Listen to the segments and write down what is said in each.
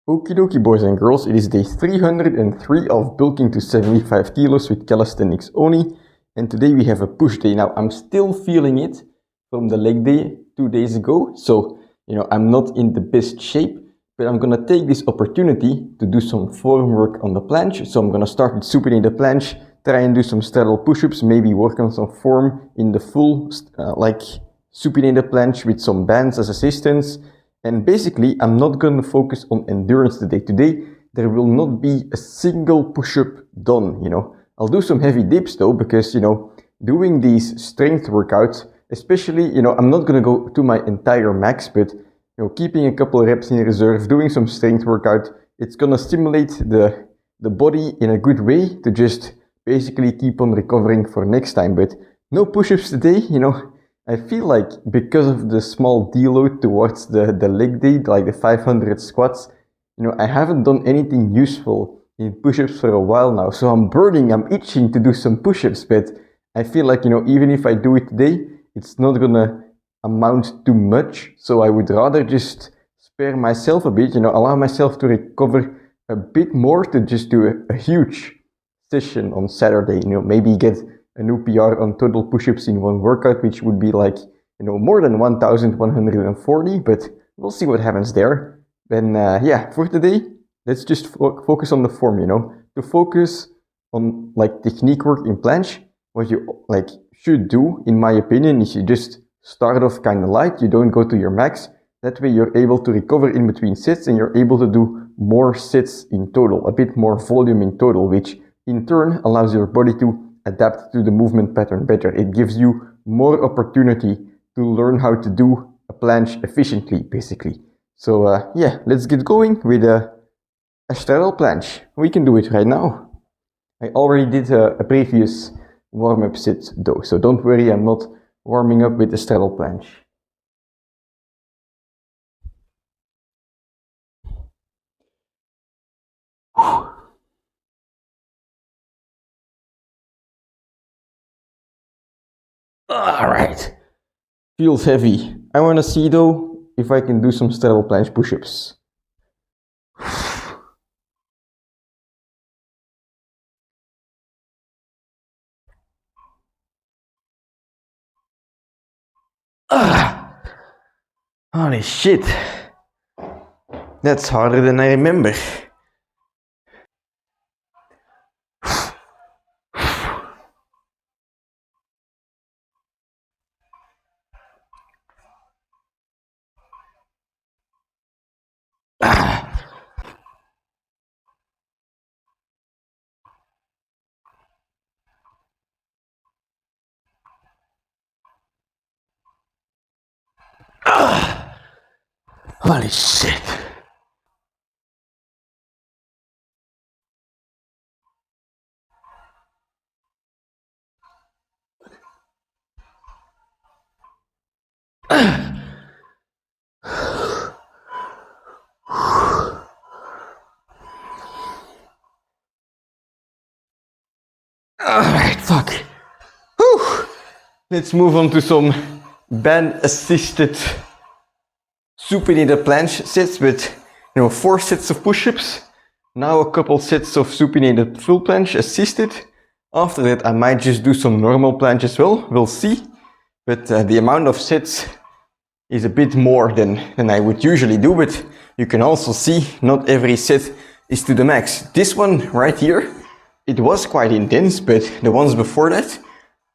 Okie dokie boys and girls, it is day 303 of bulking to 75 kilos with calisthenics only, and today we have a push day. Now I'm still feeling it from the leg day 2 days ago, so I'm not in the best shape, but I'm gonna take this opportunity to do some form work on the planche. So I'm gonna start with supinating the planche, try and do some straddle push-ups, maybe work on some form in the full like supinating the planche with some bands as assistance. And basically, I'm not going to focus on endurance today. Today, there will not be a single push-up done, I'll do some heavy dips though, because, doing these strength workouts, especially, I'm not going to go to my entire max, but, keeping a couple reps in reserve, doing some strength workout, it's going to stimulate the body in a good way to just basically keep on recovering for next time. But no push-ups today, I feel like because of the small deload towards the leg day, like the 500 squats, I haven't done anything useful in push-ups for a while now. So I'm itching to do some push-ups, but I feel like, even if I do it today, it's not gonna amount to much. So I would rather just spare myself a bit, allow myself to recover a bit more to just do a huge session on Saturday, maybe get a new PR on total push-ups in one workout, which would be like, more than 1,140, but we'll see what happens there. Then, for today, let's just focus on the form, To focus on like technique work in planche, what you should do, in my opinion, is you just start off kind of light, you don't go to your max. That way you're able to recover in between sets and you're able to do more sets in total, a bit more volume in total, which in turn allows your body to adapt to the movement pattern better. It gives you more opportunity to learn how to do a planche efficiently, basically. So let's get going with a straddle planche. We can do it right now. I already did a previous warm-up sit though, so don't worry, I'm not warming up with the straddle planche. Alright, feels heavy. I want to see though if I can do some straddle planche push-ups. Holy shit, that's harder than I remember. Holy shit. Alright, fuck. Whew. Let's move on to some band-assisted supinated planche sets with 4 sets of push-ups. Now a couple sets of supinated full planche assisted. After that I might just do some normal planche as well, we'll see. But the amount of sets is a bit more than I would usually do, but you can also see not every set is to the max. This one right here, it was quite intense, but the ones before that,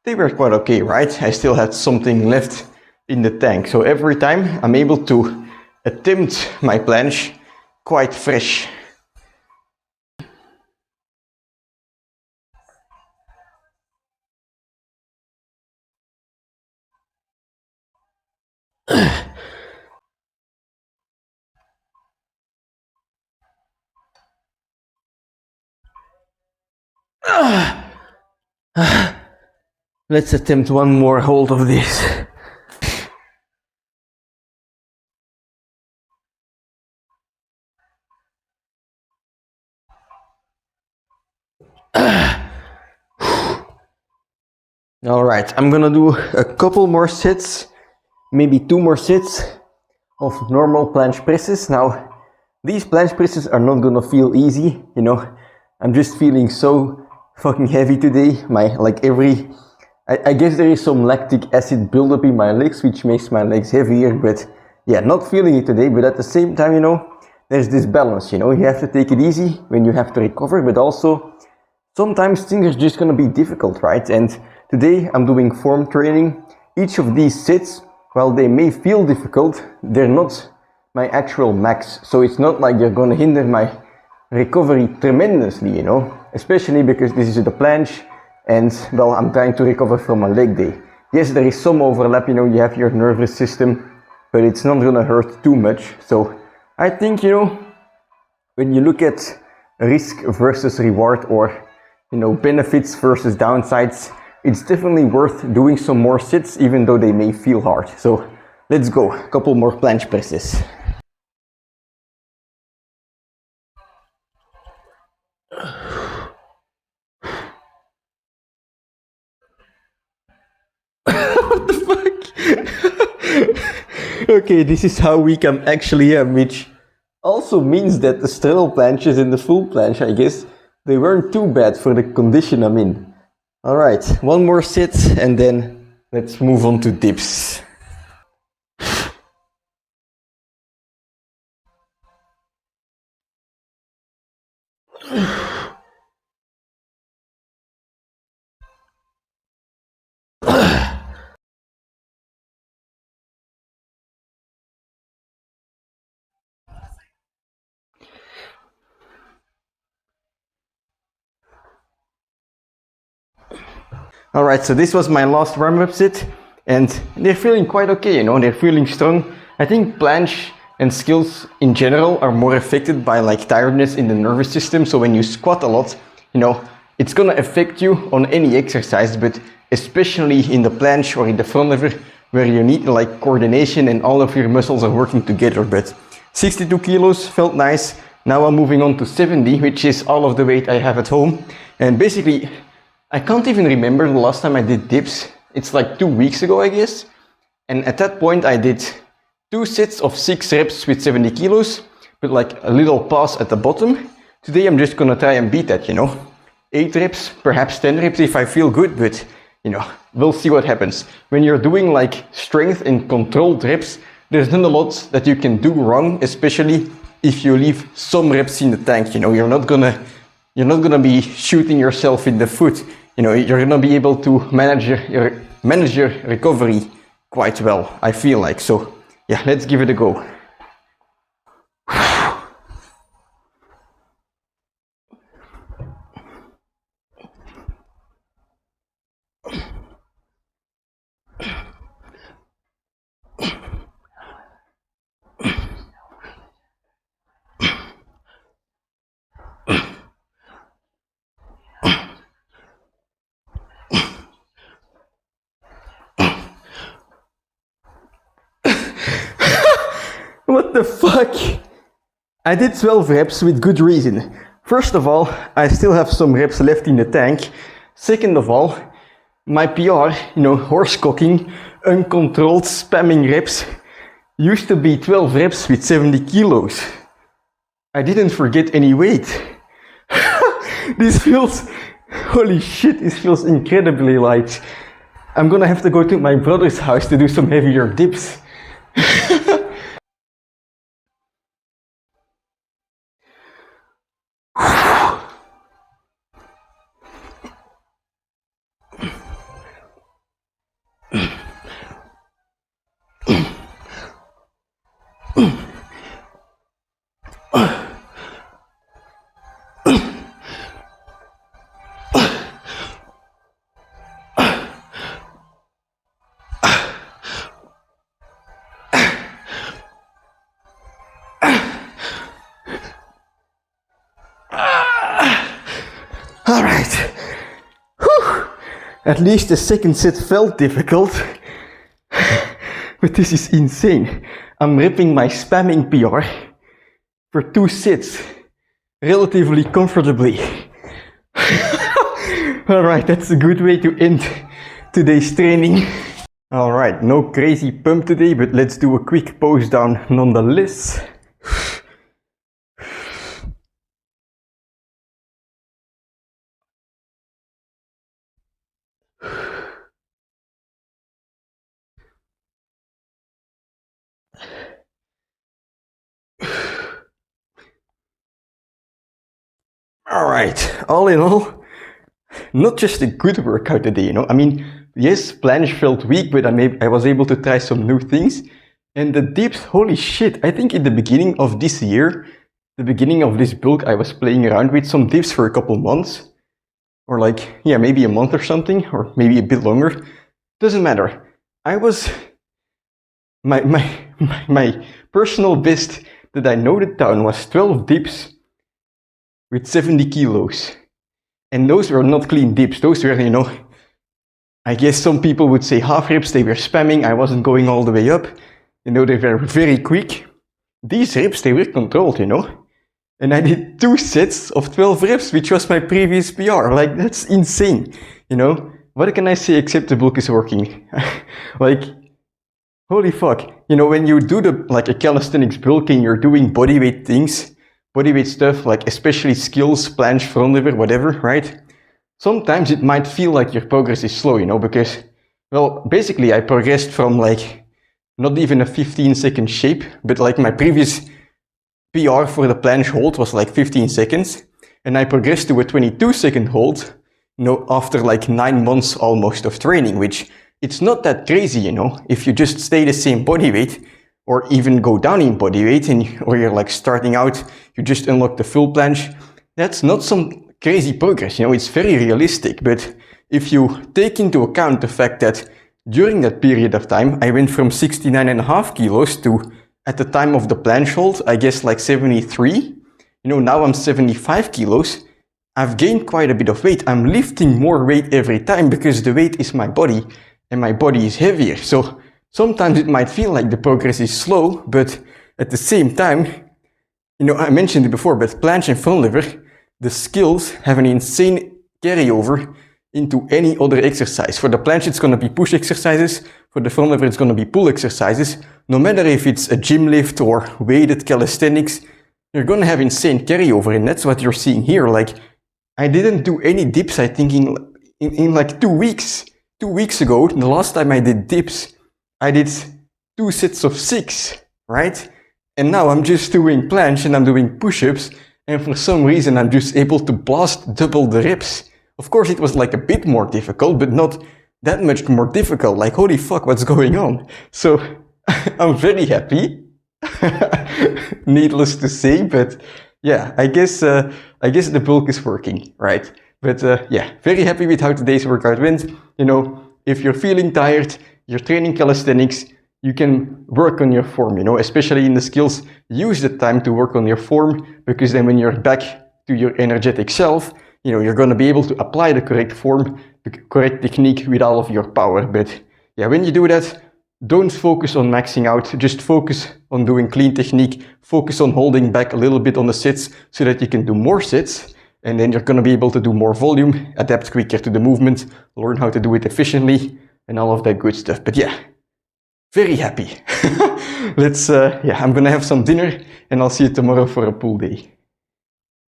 they were quite okay, right? I still had something left in the tank. So every time I'm able to attempt my planche quite fresh. Let's attempt one more hold of this. Alright, I'm gonna do a couple more sets, maybe 2 more sets of normal planche presses. Now, These planche presses are not gonna feel easy, you know. I'm just feeling so fucking heavy today. I guess there is some lactic acid buildup in my legs, which makes my legs heavier, but yeah, not feeling it today. But at the same time, you know, there's this balance, you know. You have to take it easy when you have to recover, but also sometimes things are just gonna be difficult, right? And today I'm doing form training. Each of these sets, while they may feel difficult, they're not my actual max. So it's not like they're gonna hinder my recovery tremendously, you know, especially because this is the planche and, well, I'm trying to recover from a leg day. Yes, there is some overlap, you know, you have your nervous system, but it's not gonna hurt too much. So I think, you know, when you look at risk versus reward, or, you know, benefits versus downsides, it's definitely worth doing some more sets, even though they may feel hard. So let's go, a couple more planche presses. What the fuck? Okay, this is how weak I'm actually am, which also means that the straddle planches and the full planche, I guess, they weren't too bad for the condition I'm in. Alright, one more set and then let's move on to dips. Alright, so this was my last warm-up set, and they're feeling quite okay, you know, they're feeling strong. I think planche and skills in general are more affected by like tiredness in the nervous system, so when you squat a lot, you know, it's gonna affect you on any exercise, but especially in the planche or in the front lever, where you need like coordination and all of your muscles are working together. But 62 kilos felt nice. Now I'm moving on to 70, which is all of the weight I have at home, and basically I can't even remember the last time I did dips. It's like 2 weeks ago, I guess. And at that point I did 2 sets of 6 reps with 70 kilos, with like a little pause at the bottom. Today I'm just gonna try and beat that, you know. 8 reps, perhaps 10 reps if I feel good, but you know, we'll see what happens. When you're doing like strength and controlled reps, there's not a lot that you can do wrong, especially if you leave some reps in the tank, you know. You're not gonna be shooting yourself in the foot. You know, you're gonna be able to manage your recovery quite well, I feel like. So yeah, let's give it a go. What the fuck? I did 12 reps with good reason. First of all, I still have some reps left in the tank. Second of all, my PR, you know, horse cocking, uncontrolled spamming reps, used to be 12 reps with 70 kilos. I didn't forget any weight. This feels, holy shit, this feels incredibly light. I'm gonna have to go to my brother's house to do some heavier dips. Alright. Whew. At least the second set felt difficult. But this is insane. I'm ripping my spamming PR for 2 sets relatively comfortably. Alright, that's a good way to end today's training. Alright, no crazy pump today, but let's do a quick pose down nonetheless. Alright, all in all, not just a good workout today, you know. I mean, yes, planche felt weak, but I was able to try some new things. And the dips, holy shit, I think in the beginning of this year, the beginning of this bulk, I was playing around with some dips for a couple months. Or like, yeah, maybe a month or something, or maybe a bit longer. Doesn't matter. I was... My personal best that I noted down was 12 dips with 70 kilos. And those were not clean dips. Those were, you know, I guess some people would say half reps. They were spamming. I wasn't going all the way up. You know, they were very quick. These reps, they were controlled, you know. And I did 2 sets of 12 reps, which was my previous PR. Like, that's insane, you know. What can I say except the bulk is working? Like, holy fuck. You know, when you do a calisthenics bulking, you're doing bodyweight things, bodyweight stuff, like especially skills, planche, front lever, whatever, right? Sometimes it might feel like your progress is slow, you know, because, well, basically I progressed from like, not even a 15-second shape, but like my previous PR for the planche hold was like 15 seconds, and I progressed to a 22-second hold, you know, after like 9 months almost of training, which it's not that crazy, you know, if you just stay the same body weight, or even go down in body weight, or you're like starting out, you just unlock the full planche. That's not some crazy progress, you know, it's very realistic. But if you take into account the fact that during that period of time, I went from 69.5 kilos to, at the time of the planche hold, I guess like 73. You know, now I'm 75 kilos. I've gained quite a bit of weight. I'm lifting more weight every time because the weight is my body and my body is heavier. So sometimes it might feel like the progress is slow, but at the same time, you know, I mentioned it before, but planche and front lever, the skills have an insane carryover into any other exercise. For the planche, it's going to be push exercises. For the front lever, it's going to be pull exercises. No matter if it's a gym lift or weighted calisthenics, you're going to have insane carryover, and that's what you're seeing here. Like, I didn't do any dips, I think, in like 2 weeks. 2 weeks ago, the last time I did dips, I did 2 sets of 6, right? And now I'm just doing planche and I'm doing push-ups, and for some reason I'm just able to blast double the reps. Of course, it was like a bit more difficult, but not that much more difficult. Like, holy fuck, what's going on? So I'm very happy, needless to say, but yeah, I guess the bulk is working, right? But yeah, very happy with how today's workout went. You know, if you're feeling tired, you're training calisthenics, you can work on your form, you know, especially in the skills. Use the time to work on your form, because then when you're back to your energetic self, you know, you're going to be able to apply the correct form, the correct technique with all of your power. But yeah, when you do that, don't focus on maxing out, just focus on doing clean technique, focus on holding back a little bit on the sets so that you can do more sets. And then you're going to be able to do more volume, adapt quicker to the movement, learn how to do it efficiently, and all of that good stuff. But yeah, very happy. I'm going to have some dinner, and I'll see you tomorrow for a pool day.